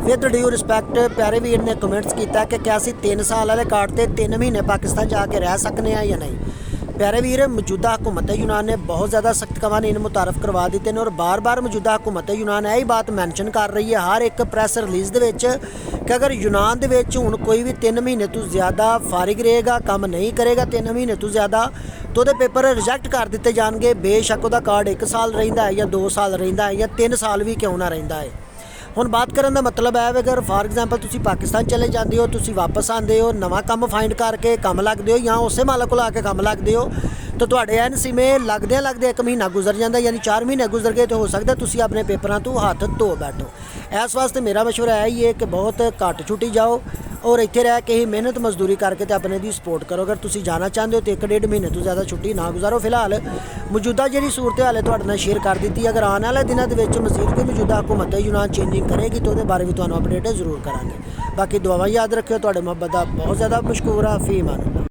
With due respect प्यारे वीर ने comments किया कि क्या असीं 3 साल वाले कार्ड ते 3 महीने पाकिस्तान जाके रह सकते हैं या नहीं। प्यारे वीर, मौजूदा हुकूमत यूनान ने बहुत ज़्यादा सख्त कवानीन मुतारफ करवा दिते हैं और बार बार मौजूदा हुकूमत यूनान यही बात मैंशन कर रही है हर एक प्रैस रिलीज़ दे विच कि अगर यूनान दे विच हुण कोई भी 3 महीने तो ज़्यादा फारिग रहेगा, काम नहीं करेगा 3 महीने तो ज़्यादा, तो वो पेपर रिजैक्ट कर दिते जाएंगे। बेशक वह कार्ड 1 साल रहिंदा है या 2 साल रहिंदा है या 3 साल भी क्यों ना रहिंदा है। हुण बात करन दा मतलब है अगर फॉर एग्जाम्पल तुसीं पाकिस्तान चले जाते हो, तुसीं वापस आते हो, नवा काम फाइंड करके काम लगते हो या उस मालक को आके काम लगते हो, तो तुहाडे एनसी में लगदे 1 महीना गुजर जाता, यानी 4 महीने गुजर गए, तो हो सकता है तुसीं अपने पेपरों तो हाथ धो बैठो। इस वास्ते मेरा मशवरा यही है कि बहुत घट छुट्टी जाओ और इत्थे रह के ही मेहनत मजदूरी करके तो अपने दी सपोर्ट करो। अगर तुसीं जाना चाहते हो तो 1-1.5 महीने तो ज़्यादा छुट्टी ना गुजारो। फिलहाल मौजूदा जी सूरत हाल है तुहाडे नाल शेयर कर दी। अगर आने वाले दिनों के मजीद कोई मौजूदा हुकूमत यूनान चेंजिंग करेगी तो बारे भी तुहानूं अपडेट जरूर करांगे। बाकी दुआवां याद रखियो। तुहाडे मुहब्बत का बहुत ज़्यादा मशकूर हाँ। फी मान।